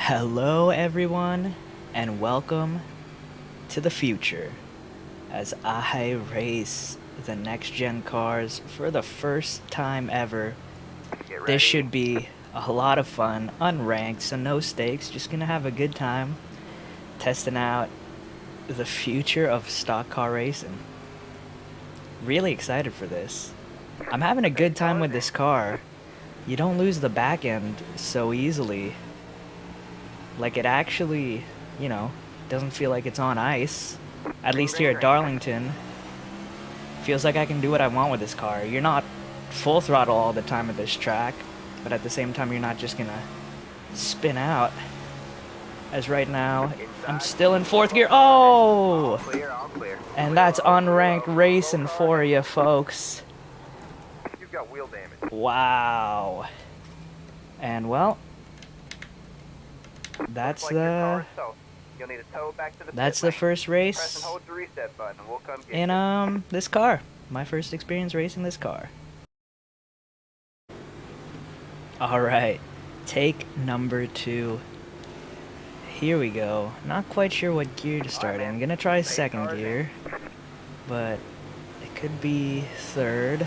Hello, everyone, and welcome to the future as I race the next gen cars for the first time ever. This should be a lot of fun, unranked, so no stakes, just gonna have a good time testing out the future of stock car racing. Really excited for this. I'm having a good time with this car. You don't lose the back end so easily. Like, it actually, doesn't feel like it's on ice. At least here at Darlington. Feels like I can do what I want with this car. You're not full throttle all the time at this track, but at the same time you're not just gonna spin out. As right now, I'm still in fourth gear. Oh! And that's unranked racing for you, folks. You've got wheel damage. Wow. And well, that's the first race in this car. My first experience racing this car. Alright, take number 2. Here we go. Not quite sure what gear to start in. I'm gonna try second gear, but it could be third.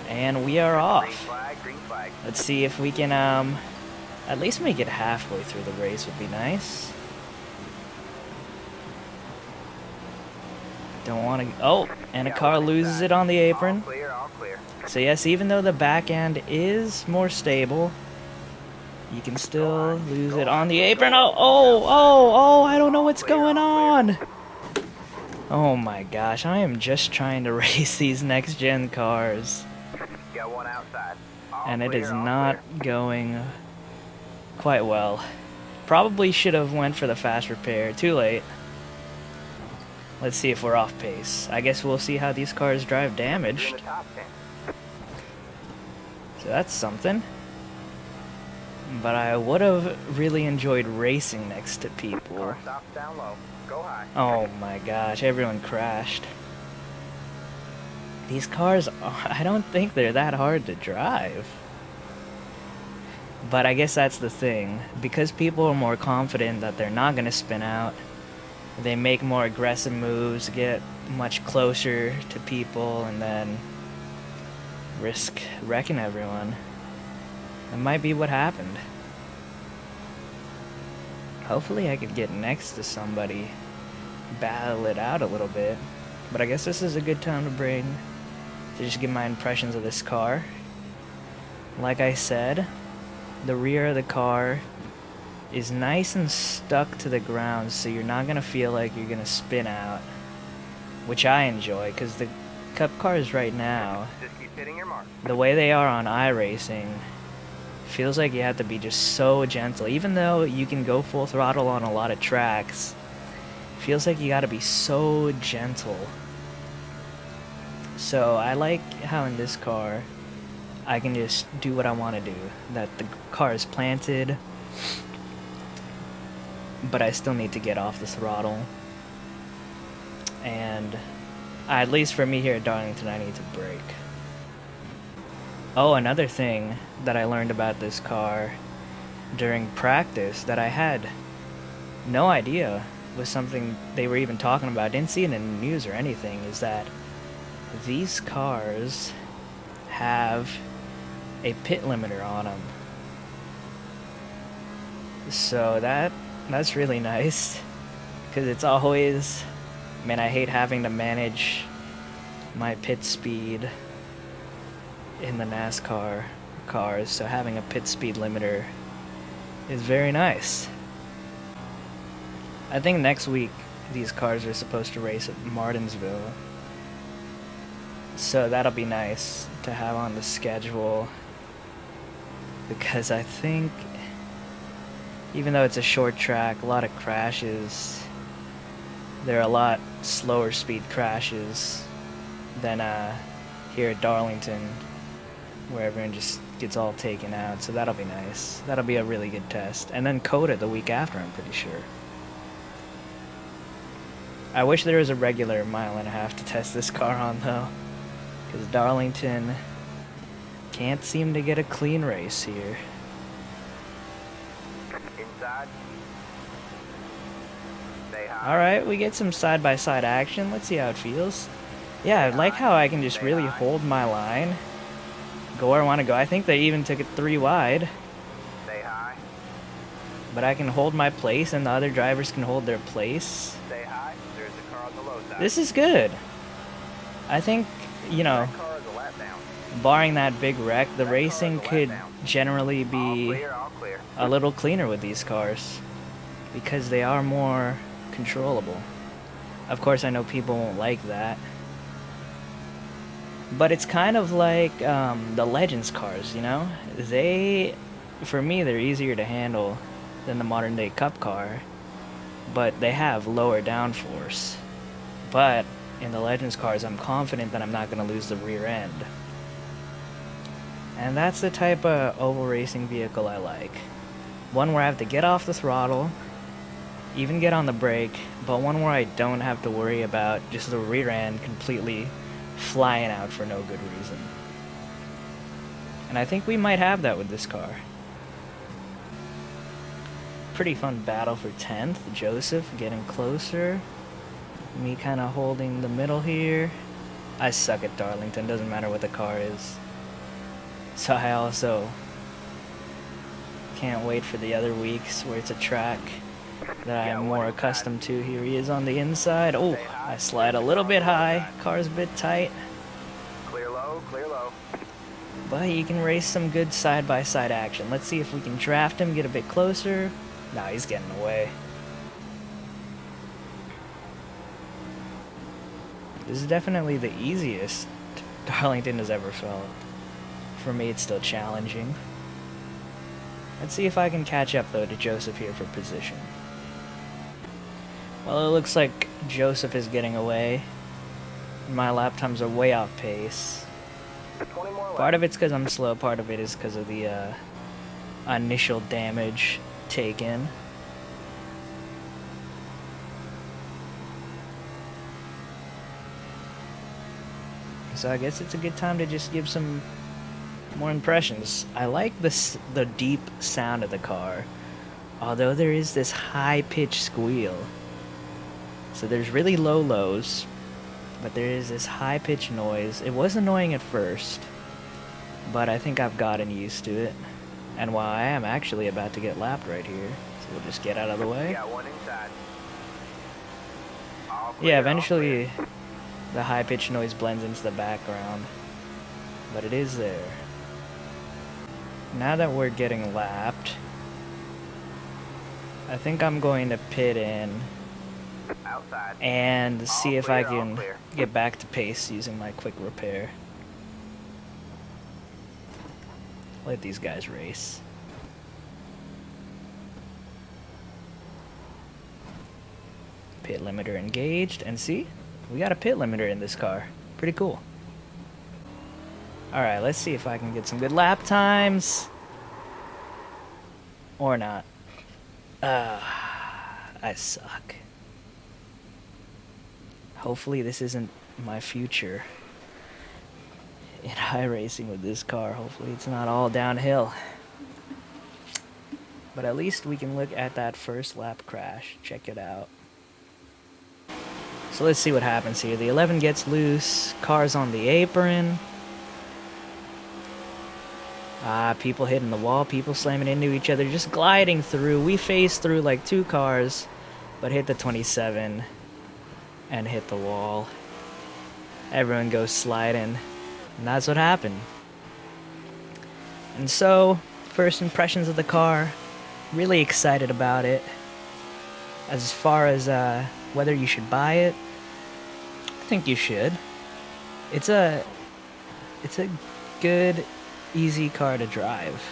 And we are off. Let's see if we can at least make it halfway through the race would be nice. Don't want to... Oh, and a car loses it on the apron. So yes, even though the back end is more stable, you can still lose it on the apron. Oh, I don't know what's going on. Oh my gosh, I am just trying to race these next gen cars. And it is not going quite well. Probably should have went for the fast repair. Too late. Let's see if we're off pace. I guess we'll see how these cars drive damaged. So that's something. But I would have really enjoyed racing next to people. Oh my gosh, everyone crashed. These cars, I don't think they're that hard to drive. But I guess that's the thing. Because people are more confident that they're not going to spin out, they make more aggressive moves, get much closer to people, and then risk wrecking everyone. That might be what happened. Hopefully I could get next to somebody, battle it out a little bit. But I guess this is a good time to just give my impressions of this car. Like I said, the rear of the car is nice and stuck to the ground, so you're not gonna feel like you're gonna spin out, which I enjoy, because the Cup cars right now, the way they are on iRacing, feels like you have to be just so gentle. Even though you can go full throttle on a lot of tracks, feels like you gotta be so gentle. So I like how in this car I can just do what I want to do. That the car is planted, but I still need to get off the throttle. And at least for me here at Darlington, I need to brake. Oh, another thing that I learned about this car during practice that I had no idea was something they were even talking about, didn't see it in the news or anything, is that these cars have a pit limiter on them. So that's really nice, because it's always, man, I hate having to manage my pit speed in the NASCAR cars, so having a pit speed limiter is very nice. I think next week these cars are supposed to race at Martinsville, so that'll be nice to have on the schedule, because I think even though it's a short track, a lot of crashes, there are a lot slower speed crashes than here at Darlington, where everyone just gets all taken out, so that'll be nice. That'll be a really good test. And then Coda the week after, I'm pretty sure. I wish there was a regular 1.5 miles to test this car on, though, because Darlington can't seem to get a clean race here. Inside. Stay high. Alright, we get some side-by-side action. Let's see how it feels. Yeah, I like how I can just really hold my line. Go where I want to go. I think they even took it 3 wide. Stay high. But I can hold my place and the other drivers can hold their place. Stay high. There's a car on the low side. This is good. I think, you know, That car is a lap down. barring that big wreck, the That racing car is a could lap down. generally All be clear, all clear. a little cleaner with these cars because they are more controllable. Of course, I know people won't like that. But it's kind of like the Legends cars, you know? For me, they're easier to handle than the modern day Cup car, but they have lower downforce. But in the Legends cars, I'm confident that I'm not going to lose the rear end. And that's the type of oval racing vehicle I like. One where I have to get off the throttle, even get on the brake, but one where I don't have to worry about just the rear end completely flying out for no good reason. And I think we might have that with this car. Pretty fun battle for 10th. Joseph getting closer. Me kind of holding the middle here. I suck at Darlington, doesn't matter what the car is. So I also can't wait for the other weeks where it's a track that I'm more accustomed to. Here he is on the inside. Oh, I slide a little bit high. Car's a bit tight. Clear low, clear low. But you can race some good side-by-side action. Let's see if we can draft him, get a bit closer. Nah, he's getting away. This is definitely the easiest Darlington has ever felt. For me, it's still challenging. Let's see if I can catch up, though, to Joseph here for position. Well, it looks like Joseph is getting away. My lap times are way off pace. 20 more laps. Part of it's because I'm slow, part of it is because of the initial damage taken. So I guess it's a good time to just give some more impressions. I like the deep sound of the car, although there is this high-pitched squeal. So there's really low lows, but there is this high-pitched noise. It was annoying at first, but I think I've gotten used to it. And while I am actually about to get lapped right here, so we'll just get out of the way. Got one inside. All clear, Yeah, all eventually clear. the high-pitched noise blends into the background, but it is there. Now that we're getting lapped, I think I'm going to pit in Outside. and see All if I clear, all can clear. get back to pace using my quick repair. Let these guys race. Pit limiter engaged, and see? We got a pit limiter in this car. Pretty cool. Alright, let's see if I can get some good lap times. Or not. I suck. Hopefully this isn't my future in iRacing with this car. Hopefully it's not all downhill. But at least we can look at that first lap crash. Check it out. So let's see what happens here. The 11 gets loose. Car's on the apron. People hitting the wall. People slamming into each other. Just gliding through. We phased through like 2 cars, but hit the 27 and hit the wall. Everyone goes sliding. And that's what happened. And so, first impressions of the car. Really excited about it. As far as whether you should buy it, I think you should. It's a good, easy car to drive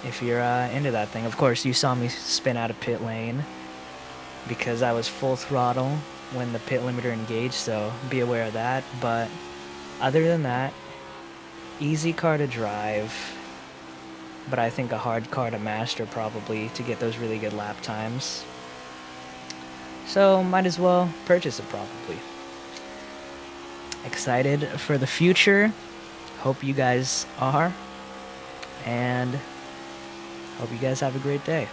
if you're into that thing. Of course, you saw me spin out of pit lane because I was full throttle when the pit limiter engaged, so be aware of that. But other than that, easy car to drive, but I think a hard car to master probably to get those really good lap times. So might as well purchase it probably. Excited for the future. Hope you guys are. And hope you guys have a great day.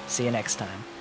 See you next time.